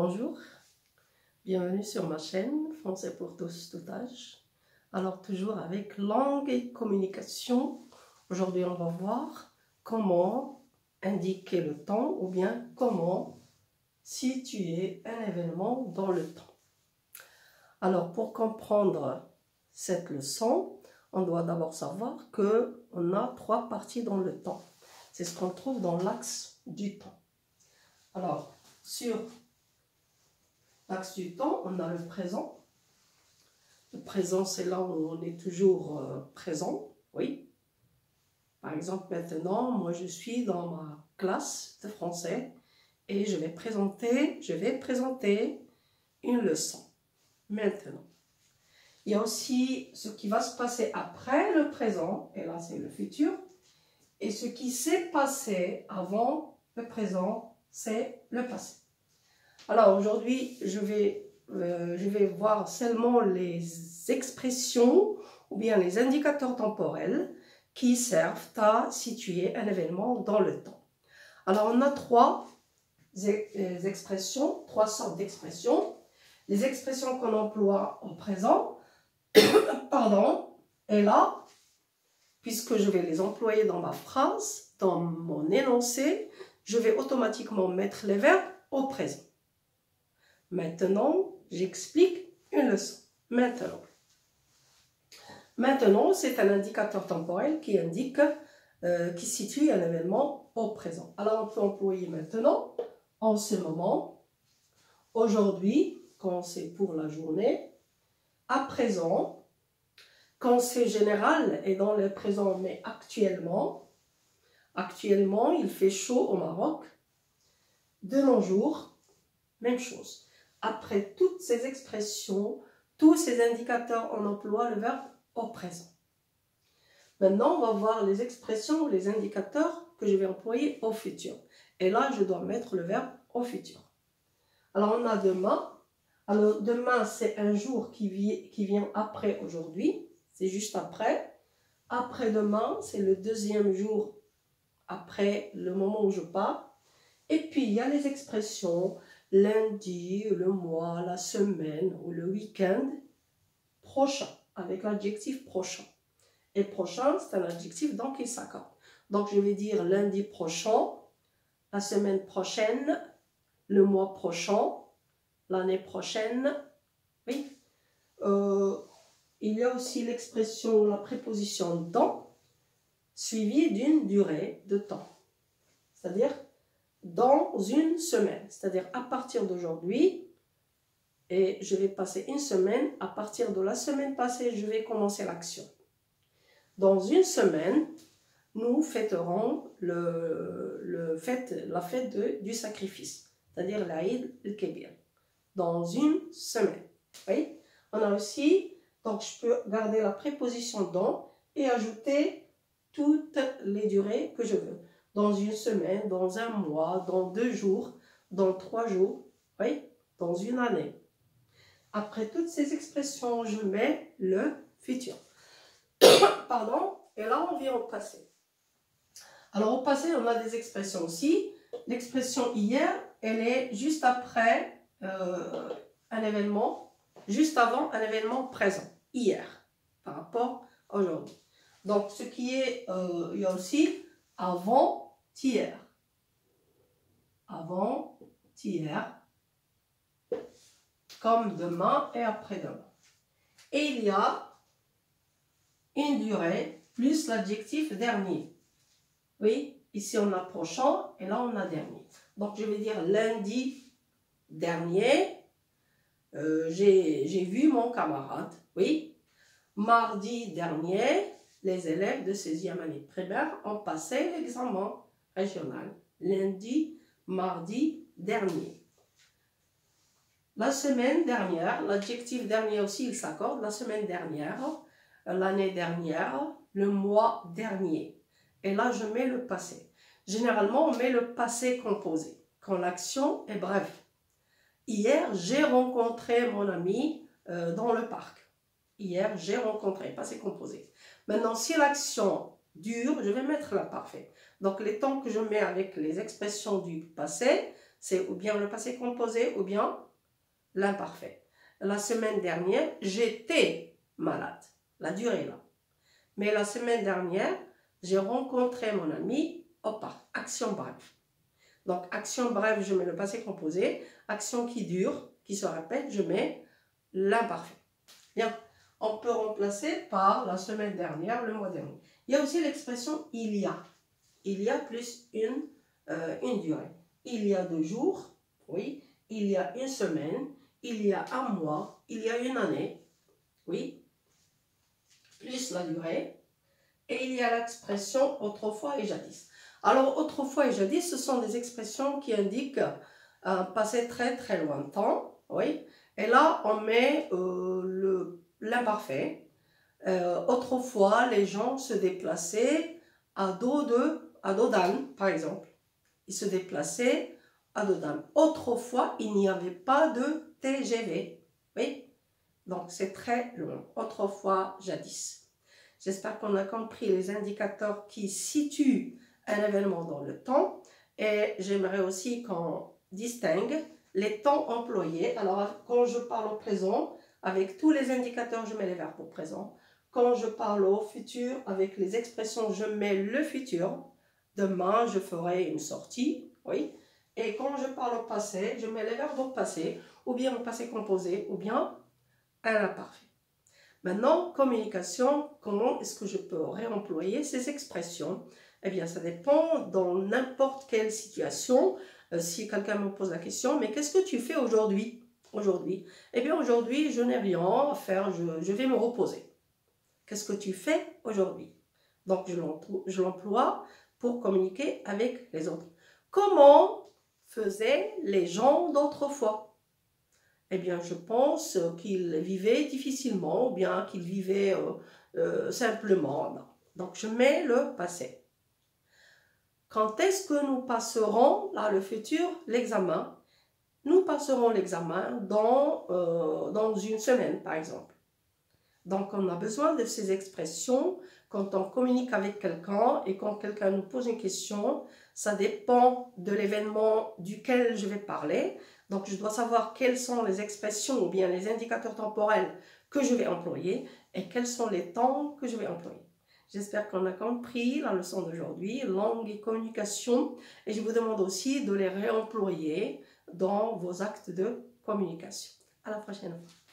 Bonjour, bienvenue sur ma chaîne Français pour tous, tout âge. Alors toujours avec langue et communication. Aujourd'hui on va voir comment indiquer le temps ou bien comment situer un événement dans le temps. Alors pour comprendre cette leçon, on doit d'abord savoir qu'on a trois parties dans le temps. C'est ce qu'on trouve dans l'axe du temps. Alors sur l'axe du temps, on a le présent. Le présent, c'est là où on est toujours présent, oui. Par exemple, maintenant, moi je suis dans ma classe de français et je vais présenter une leçon. Maintenant, il y a aussi ce qui va se passer après le présent, et là c'est le futur, et ce qui s'est passé avant le présent, c'est le passé. Alors aujourd'hui, je vais voir seulement les expressions ou bien les indicateurs temporels qui servent à situer un événement dans le temps. Alors on a trois sortes d'expressions. Les expressions qu'on emploie au présent, et là, puisque je vais les employer dans ma phrase, dans mon énoncé, je vais automatiquement mettre les verbes au présent. Maintenant, j'explique une leçon. Maintenant, c'est un indicateur temporel qui indique, qui situe un événement au présent. Alors, on peut employer maintenant, en ce moment, aujourd'hui, quand c'est pour la journée, à présent, quand c'est général et dans le présent, mais actuellement, il fait chaud au Maroc, de nos jours, même chose. Après toutes ces expressions, tous ces indicateurs, on emploie le verbe au présent. Maintenant, on va voir les expressions, les indicateurs que je vais employer au futur. Et là, je dois mettre le verbe au futur. Alors, on a demain. Alors, demain, c'est un jour qui vient après aujourd'hui. C'est juste après. Après-demain, c'est le deuxième jour après le moment où je pars. Et puis, il y a les expressions lundi, le mois, la semaine ou le week-end prochain, avec l'adjectif prochain. Et prochain, c'est un adjectif, donc il s'accorde. Donc, je vais dire lundi prochain, la semaine prochaine, le mois prochain, l'année prochaine. Oui. Il y a aussi l'expression, la préposition dans, suivie d'une durée de temps. C'est-à-dire dans une semaine, c'est-à-dire à partir d'aujourd'hui, et je vais passer une semaine, à partir de la semaine passée, je vais commencer l'action. Dans une semaine, nous fêterons la fête du sacrifice, c'est-à-dire l'Aïd el-Kébir. Dans une semaine. Oui. On a aussi, donc je peux garder la préposition dans et ajouter toutes les durées que je veux. Dans une semaine, dans un mois, dans 2 jours, dans 3 jours, oui, dans une année. Après toutes ces expressions, je mets le futur. Pardon, et là on vient au passé. Alors au passé, on a des expressions aussi. L'expression hier, elle est juste après un événement, juste avant un événement présent, hier, par rapport à aujourd'hui. Donc ce qui est, il y a aussi avant-hier. Avant-hier, comme demain et après-demain. Et il y a une durée plus l'adjectif dernier. Oui, ici on a prochain et là on a dernier. Donc je vais dire lundi dernier, j'ai vu mon camarade. Oui, mardi dernier, les élèves de 16e année primaire ont passé l'examen régional. Lundi, mardi dernier. La semaine dernière, l'adjectif dernier aussi, il s'accorde. La semaine dernière, l'année dernière, le mois dernier. Et là, je mets le passé. Généralement, on met le passé composé, quand l'action est brève. Hier, j'ai rencontré mon ami dans le parc. Hier, j'ai rencontré, passé composé. Maintenant, si l'action dure, je vais mettre l'imparfait. Donc, les temps que je mets avec les expressions du passé, c'est ou bien le passé composé ou bien l'imparfait. La semaine dernière, j'étais malade. La durée là. Mais la semaine dernière, j'ai rencontré mon ami au parc. Action brève. Donc, action brève, je mets le passé composé. Action qui dure, qui se répète, je mets l'imparfait. Bien, on peut remplacer par la semaine dernière, le mois dernier. Il y a aussi l'expression il y a. Il y a plus une durée. Il y a 2 jours, oui. Il y a une semaine, il y a un mois, il y a une année, oui. Plus la durée. Et il y a l'expression autrefois et jadis. Alors, autrefois et jadis, ce sont des expressions qui indiquent un passé très très lointain, oui. Et là, on met l'imparfait. Autrefois, les gens se déplaçaient à dos d'âne, par exemple. Ils se déplaçaient à dos d'âne. Autrefois, il n'y avait pas de TGV. Oui. Donc, c'est très long. Autrefois, jadis. J'espère qu'on a compris les indicateurs qui situent un événement dans le temps. Et j'aimerais aussi qu'on distingue les temps employés. Alors, quand je parle au présent, avec tous les indicateurs, je mets les verbes au présent. Quand je parle au futur, avec les expressions, je mets le futur. Demain, je ferai une sortie. Oui. Et quand je parle au passé, je mets les verbes au passé, ou bien au passé composé, ou bien à l'imparfait. Maintenant, communication, comment est-ce que je peux réemployer ces expressions? Eh bien, ça dépend dans n'importe quelle situation. Si quelqu'un me pose la question, mais qu'est-ce que tu fais aujourd'hui? Eh bien, aujourd'hui, je n'ai rien à faire, je vais me reposer. Qu'est-ce que tu fais aujourd'hui? Donc, je l'emploie pour communiquer avec les autres. Comment faisaient les gens d'autrefois? Eh bien, je pense qu'ils vivaient difficilement ou bien qu'ils vivaient simplement. Non. Donc, je mets le passé. Quand est-ce que nous passerons, là, le futur, l'examen? Nous passerons l'examen dans une semaine, par exemple. Donc, on a besoin de ces expressions quand on communique avec quelqu'un et quand quelqu'un nous pose une question. Ça dépend de l'événement duquel je vais parler. Donc, je dois savoir quelles sont les expressions ou bien les indicateurs temporels que je vais employer et quels sont les temps que je vais employer. J'espère qu'on a compris la leçon d'aujourd'hui, langue et communication. Et je vous demande aussi de les réemployer dans vos actes de communication. À la prochaine fois.